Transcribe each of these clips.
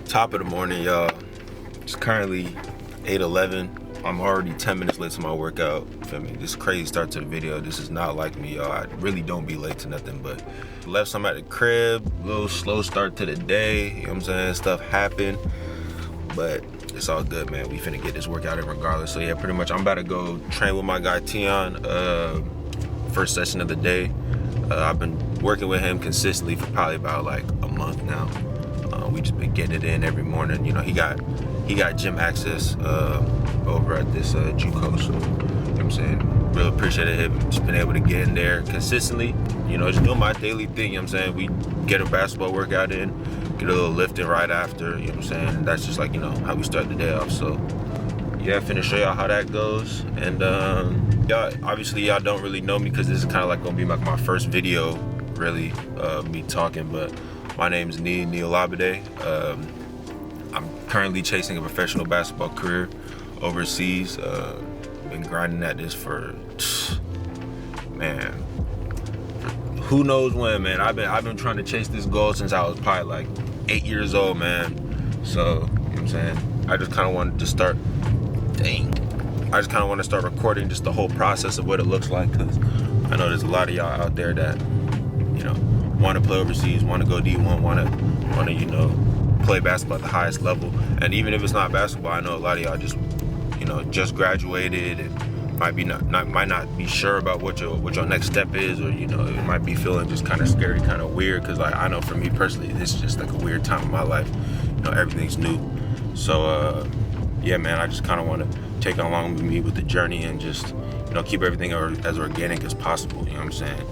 Top of the morning, y'all. It's currently 8:11. I'm already 10 minutes late to my workout. Feel me? This crazy start to the video. This is not like me, y'all. I really don't be late to nothing, but left some at the crib. Little slow start to the day. You know what I'm saying? Stuff happened, but it's all good, man. We finna get this workout in regardless. So yeah, pretty much I'm about to go train with my guy Tion. First session of the day. I've been working with him consistently for probably about like a month now. We just been getting it in every morning. You know, he got gym access over at this JUCO, so you know what I'm saying, really appreciated him just been able to get in there consistently. You know, just doing my daily thing. You know what I'm saying, we get a basketball workout in, get a little lifting right after. You know what I'm saying, that's just like, you know, how we start the day off. So yeah, finna show y'all how that goes. And y'all, obviously y'all don't really know me because this is kind of like gonna be like my first video really, me talking, but my name is Neil Labade. I'm currently chasing a professional basketball career overseas. Been grinding at this for, man, who knows when, man. I've been trying to chase this goal since I was probably like 8 years old, man. So, you know what I'm saying? I just kind of wanted to start, I just kind of want to start recording just the whole process of what it looks like, because I know there's a lot of y'all out there that, you know, want to play overseas, want to go D1, want to, you know, play basketball at the highest level. And even if it's not basketball, I know a lot of y'all just, you know, just graduated and might not be sure about what your next step is, or, you know, it might be feeling just kind of scary, kind of weird, because like, I know for me personally, this is just like a weird time in my life. You know, everything's new. So yeah, man, I just kind of want to take it along with me with the journey and just, you know, keep everything as organic as possible. You know what I'm saying?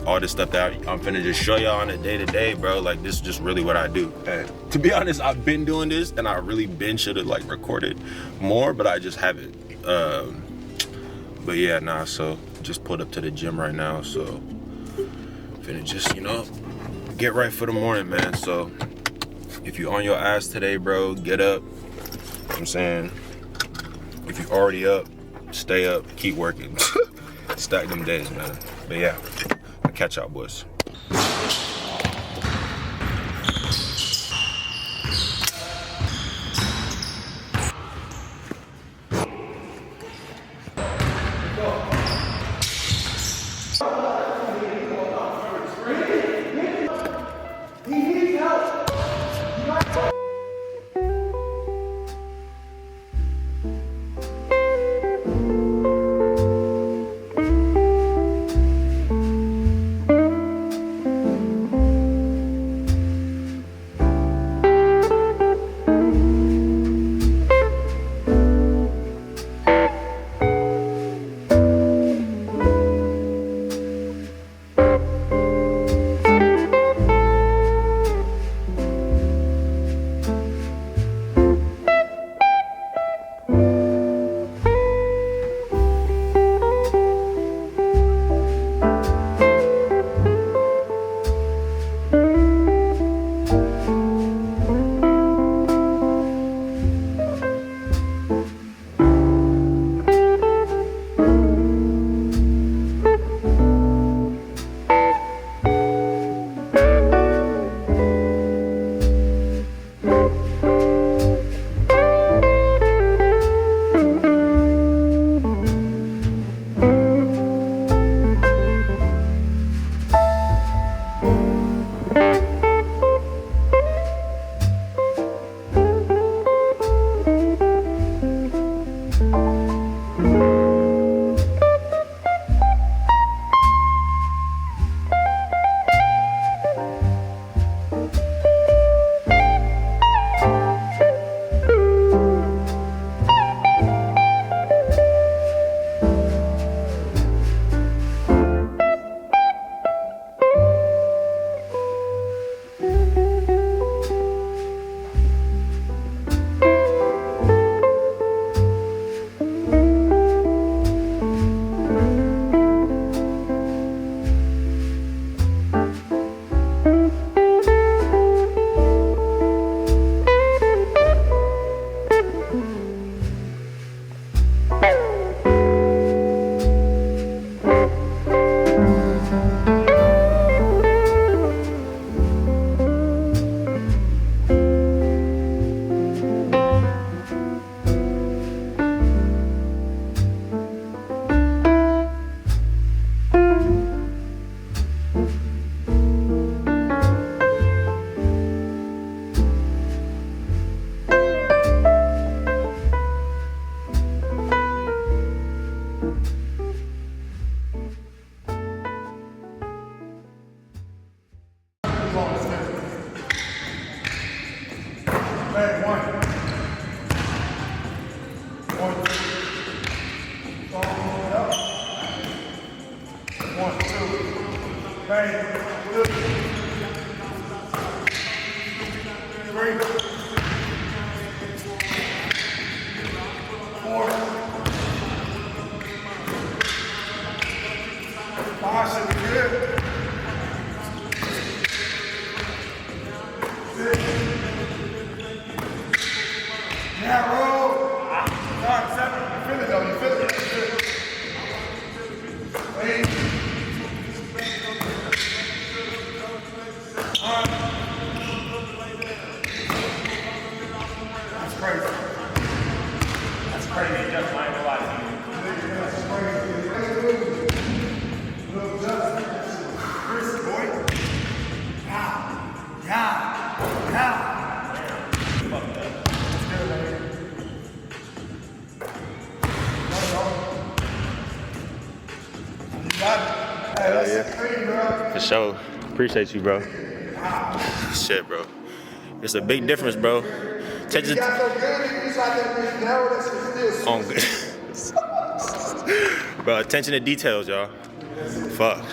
All this stuff that I'm finna just show y'all on a day-to-day, bro, like, this is just really what I do. And to be honest, I've been doing this, and I really should have like recorded more, but I just haven't. But yeah, nah, so just pulled up to the gym right now, so finna just, you know, get right for the morning, man. So if you're on your ass today, bro, get up. You know what I'm saying, if you're already up, stay up, keep working. Stack them days, man. But yeah, I'll catch y'all, boys. Bang, one. One, two. Strong, up. 1, 2. Bang, 2. 3. 4. 5 should be good. 6. Narrow. 7. You feel it though, you feel it. 8. 9. That's crazy. That's crazy. Just mind the life. That's crazy. Little Justin. Chris, boy. Yeah. Fuck that. Let's get it, man. Hell yeah. For sure. Appreciate you, bro. Shit, bro. It's a big difference, bro. Attention. Bro, attention to details, y'all. Fuck.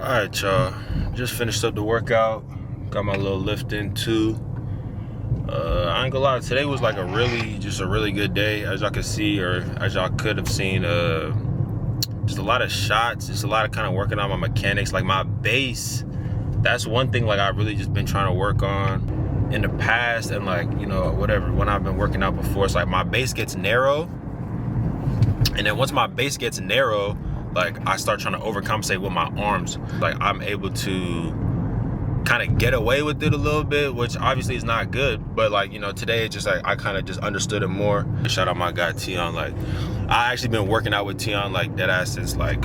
Alright, y'all, just finished up the workout, got my little lift in too. I ain't gonna lie, today was like a really good day, as y'all can see, or as y'all could have seen. Just a lot of shots, just a lot of kind of working on my mechanics, like my base. That's one thing like I've really just been trying to work on in the past, and like, you know, whatever, when I've been working out before, it's like my base gets narrow, and then once my base gets narrow, like I start trying to overcompensate with my arms. Like I'm able to kind of get away with it a little bit, which obviously is not good, but like, you know, today it's just like I kind of just understood it more. Shout out my guy Tion. Like I actually been working out with Tion like dead ass since like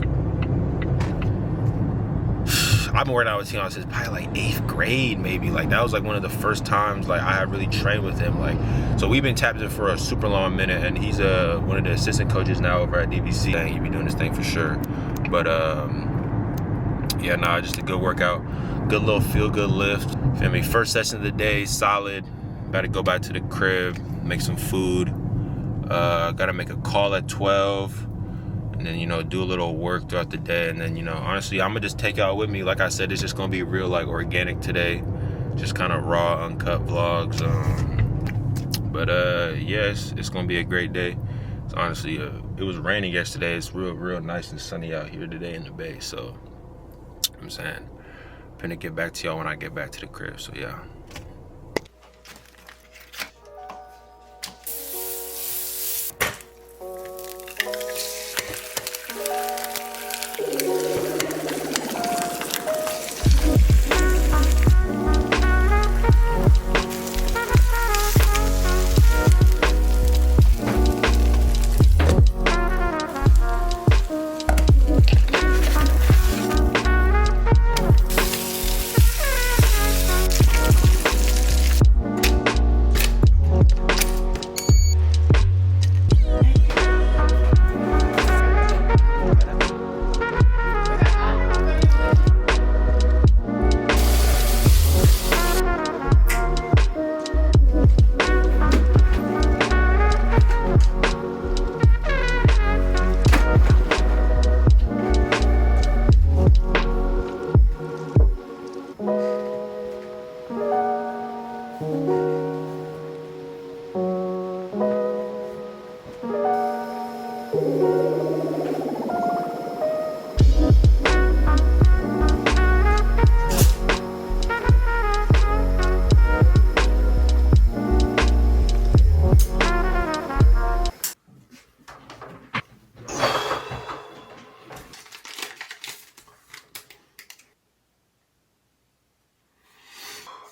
I've been working out with Tion since probably like 8th grade, maybe. Like that was like one of the first times like I had really trained with him. Like, so we've been tapped in for a super long minute, and he's one of the assistant coaches now over at DVC. And he be doing this thing for sure. But yeah, nah, just a good workout, good little feel good lift. Feel me? First session of the day, solid. About to go back to the crib, make some food. Gotta make a call at 12. And then, you know, do a little work throughout the day. And then, you know, honestly, I'm gonna just take y'all with me. Like I said, it's just gonna be real, like, organic today. Just kind of raw, uncut vlogs. But yes, it's gonna be a great day. It's honestly, it was raining yesterday. It's real nice and sunny out here today in the Bay. So, I'm saying, I'm gonna get back to y'all when I get back to the crib. So, yeah.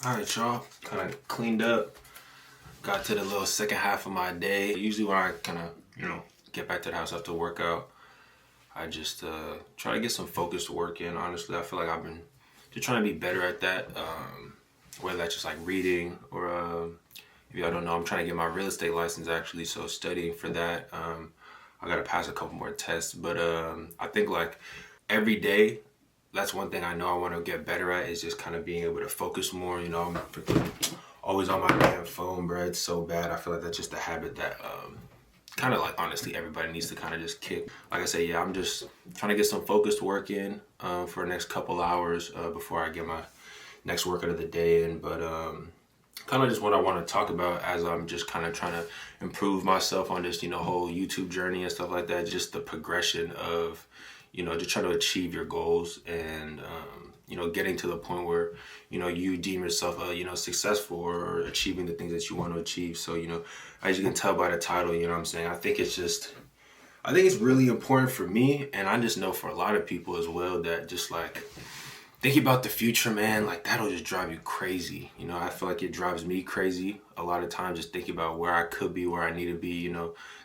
All right, y'all, kind of cleaned up, got to the little second half of my day. Usually when I kind of, get back to the house after workout, I just try to get some focused work in. Honestly, I feel like I've been just trying to be better at that, whether that's just like reading or, if y'all don't know, I'm trying to get my real estate license actually, so studying for that. I got to pass a couple more tests, but I think like every day, that's one thing I know I want to get better at is just kind of being able to focus more. I'm freaking always on my damn phone, bro. It's so bad. I feel like that's just a habit that kind of like honestly everybody needs to kind of just kick. Like I say, yeah, I'm just trying to get some focused work in for the next couple hours before I get my next workout of the day in. But kind of just what I want to talk about as I'm just kind of trying to improve myself on this, whole YouTube journey and stuff like that. Just the progression of just try to achieve your goals and, getting to the point where, you deem yourself, successful or achieving the things that you want to achieve. So, as you can tell by the title, what I'm saying, I think it's really important for me. And I just know for a lot of people as well that just like thinking about the future, man, like that'll just drive you crazy. I feel like it drives me crazy a lot of times, just thinking about where I could be, where I need to be,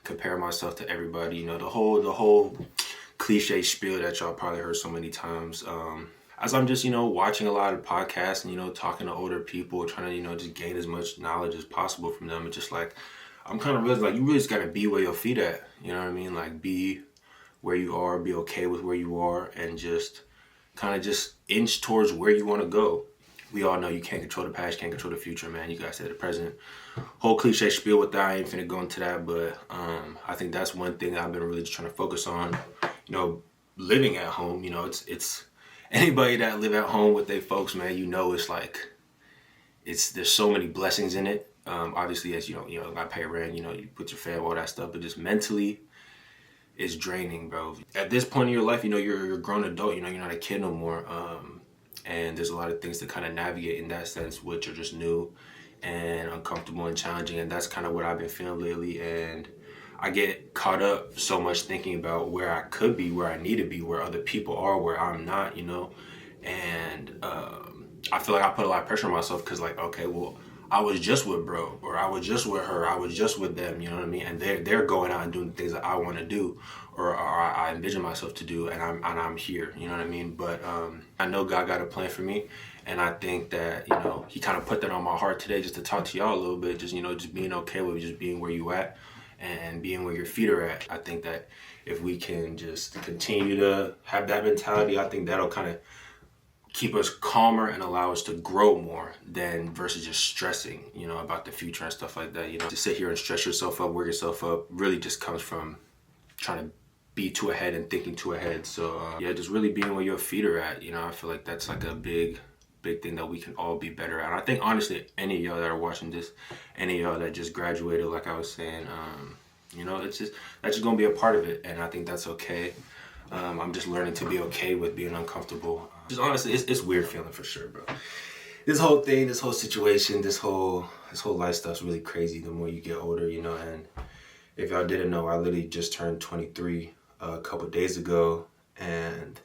compare myself to everybody, the whole cliche spiel that y'all probably heard so many times. As I'm just, watching a lot of podcasts and, talking to older people, trying to, just gain as much knowledge as possible from them. It's just like, I'm kind of realizing like, you really just got to be where your feet at. You know what I mean? Like be where you are, be okay with where you are, and just kind of just inch towards where you want to go. We all know you can't control the past, can't control the future, man. You guys said the present. Whole cliche spiel with that. I ain't finna go into that, but I think that's one thing I've been really just trying to focus on. Living at home, it's anybody that live at home with their folks, man, it's like, there's so many blessings in it. Obviously, as I pay rent, you put your family, all that stuff, but just mentally, it's draining, bro. At this point in your life, you're a grown adult, you're not a kid no more. And there's a lot of things to kind of navigate in that sense, which are just new and uncomfortable and challenging. And that's kind of what I've been feeling lately. And I get caught up so much thinking about where I could be, where I need to be, where other people are, where I'm not, and I feel like I put a lot of pressure on myself because like, okay, well, I was just with bro, or I was just with her, I was just with them, you know what I mean? And they're going out and doing things that I want to do, or I envision myself to do, and I'm here, you know what I mean? But I know God got a plan for me, and I think that He kind of put that on my heart today, just to talk to y'all a little bit, just just being okay with just being where you at and being where your feet are at. I think that if we can just continue to have that mentality, I think that'll kind of keep us calmer and allow us to grow more than versus just stressing, about the future and stuff like that. To sit here and stress yourself up, work yourself up, really just comes from trying to be too ahead and thinking too ahead. So just really being where your feet are at. I feel like that's like a big thing that we can all be better at. And I think honestly, any of y'all that are watching this, any of y'all that just graduated, like I was saying, that's just gonna be a part of it, and I think that's okay. I'm just learning to be okay with being uncomfortable. Just honestly, it's weird feeling for sure, bro. This whole thing, this whole situation, this whole life stuff's really crazy the more you get older, and if y'all didn't know, I literally just turned 23 a couple days ago, and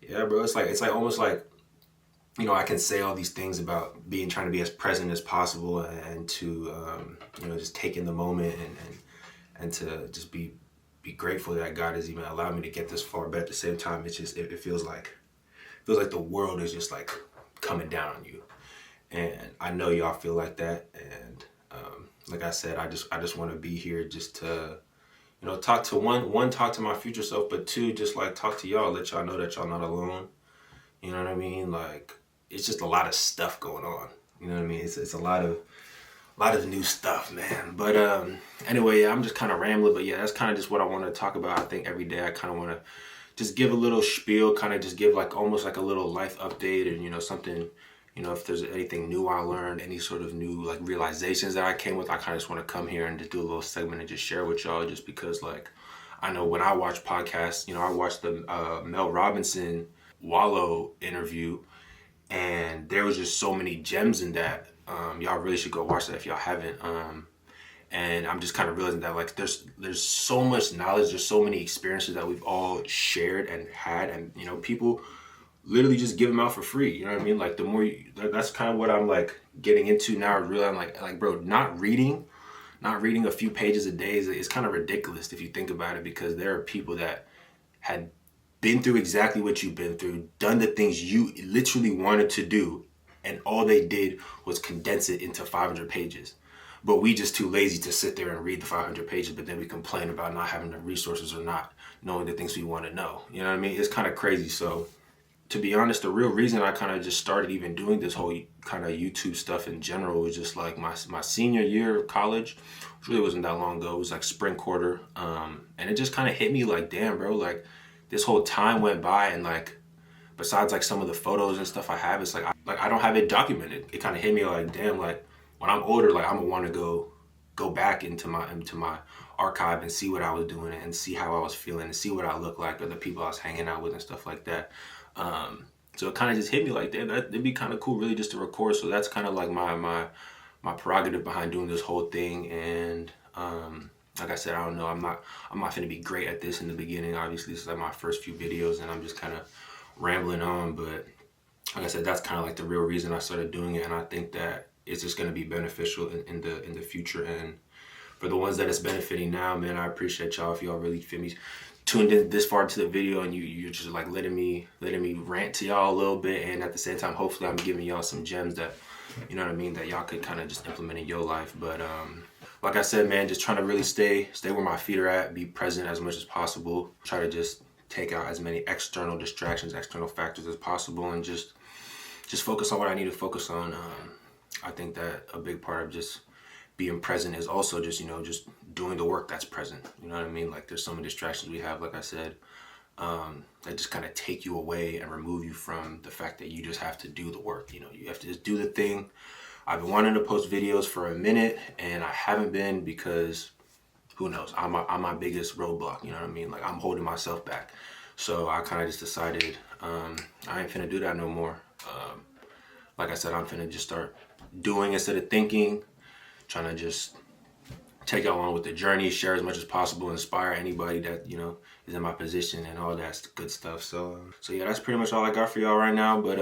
yeah, bro, it's like almost like, I can say all these things about trying to be as present as possible and to, just take in the moment and to just be grateful that God has even allowed me to get this far. But at the same time, it feels like the world is just like coming down on you. And I know y'all feel like that. And like I said, I just want to be here just to, talk to talk to my future self, but two, just like talk to y'all, let y'all know that y'all not alone. You know what I mean? Like, it's just a lot of stuff going on. You know what I mean? It's a lot of new stuff, man. But anyway, yeah, I'm just kind of rambling. But yeah, that's kind of just what I want to talk about. I think every day I kind of want to just give a little spiel, kind of just give like almost like a little life update and, something, You know, if there's anything new I learned, any sort of new like realizations that I came with, I kind of just want to come here and just do a little segment and just share with y'all, just because like I know when I watch podcasts, you know, I watched the Mel Robinson Wallow interview, and there was just so many gems in that. Y'all really should go watch that if y'all haven't. And I'm just kind of realizing that like there's so much knowledge, there's so many experiences that we've all shared and had, and you know, people literally just give them out for free. You know what I mean? Like the more that's kind of what I'm like getting into now. Really, I'm like bro, not reading a few pages a day is kind of ridiculous if you think about it, because there are people that had been through exactly what you've been through, done the things you literally wanted to do, and all they did was condense it into 500 pages. But we just too lazy to sit there and read the 500 pages, but then we complain about not having the resources or not knowing the things we want to know. You know what I mean? It's kind of crazy. So to be honest, the real reason I kind of just started even doing this whole kind of YouTube stuff in general was just like my senior year of college, which really wasn't that long ago. It was like spring quarter. And it just kind of hit me like, damn, bro, like this whole time went by, and like, besides like some of the photos and stuff I have, it's like I don't have it documented. It kind of hit me like, damn, like when I'm older, like I'm gonna want to go back into my archive and see what I was doing and see how I was feeling and see what I looked like or the people I was hanging out with and stuff like that. So it kind of just hit me like, damn, it'd be kind of cool really just to record. So that's kind of like my prerogative behind doing this whole thing. And like I said, I don't know, I'm not gonna be great at this in the beginning. Obviously, this is like my first few videos and I'm just kind of rambling on, but like I said, that's kind of like the real reason I started doing it. And I think that it's just going to be beneficial in the future. And for the ones that it's benefiting now, man, I appreciate y'all if y'all really feel me tuned in this far into the video, and you're just like letting me rant to y'all a little bit, and at the same time hopefully I'm giving y'all some gems that, you know what I mean, that y'all could kind of just implement in your life. But like I said, man, just trying to really stay where my feet are at, be present as much as possible, try to just take out as many external distractions, external factors as possible, and just focus on what I need to focus on. I think that a big part of just being present is also just, you know, just doing the work that's present. You know what I mean? Like there's so many distractions we have, like I said, that just kind of take you away and remove you from the fact that you just have to do the work. You know, you have to just do the thing. I've been wanting to post videos for a minute and I haven't been because who knows? I'm my biggest roadblock. You know what I mean? Like I'm holding myself back. So I kind of just decided I ain't finna do that no more. Like I said, I'm finna just start doing instead of thinking, trying to just take y'all on with the journey, share as much as possible, inspire anybody that, you know, is in my position and all that good stuff. So yeah, that's pretty much all I got for y'all right now. But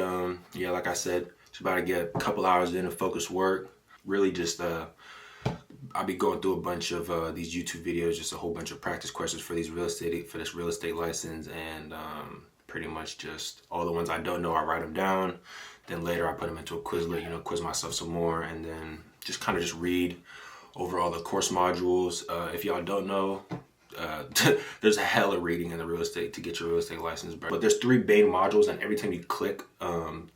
yeah, like I said, just about to get a couple hours in of focused work. Really just I'll be going through a bunch of these YouTube videos, just a whole bunch of practice questions for this real estate license, and pretty much just all the ones I don't know, I write them down. Then later I put them into a Quizlet, you know, quiz myself some more, and then just kind of just read over all the course modules. If y'all don't know, there's a hell of reading in the real estate to get your real estate license, bro. But there's 3 main modules, and every time you click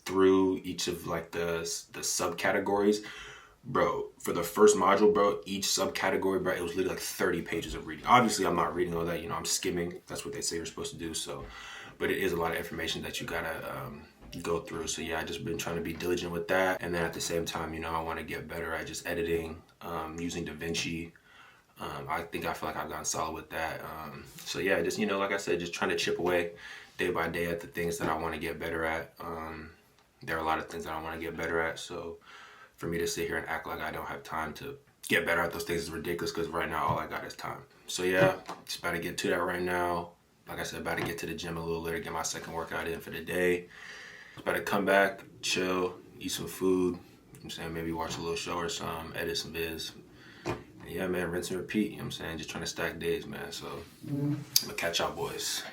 through each of like the subcategories, bro, for the first module, bro, each subcategory, bro, it was literally like 30 pages of reading. Obviously, I'm not reading all that, you know, I'm skimming. That's what they say you're supposed to do. So, but it is a lot of information that you gotta go through. So yeah, I just been trying to be diligent with that. And then at the same time, you know, I want to get better at just editing, using DaVinci. I feel like I've gotten solid with that. So yeah, just, you know, like I said, just trying to chip away day by day at the things that I want to get better at. There are a lot of things that I want to get better at. So for me to sit here and act like I don't have time to get better at those things is ridiculous, because right now all I got is time. So yeah, just about to get to that right now. Like I said, about to get to the gym a little later, get my second workout in for the day. About to come back, chill, eat some food, you know what I'm saying, maybe watch a little show or something, edit some vids. And yeah, man, rinse and repeat, you know what I'm saying, just trying to stack days, man. So I'm gonna catch y'all boys.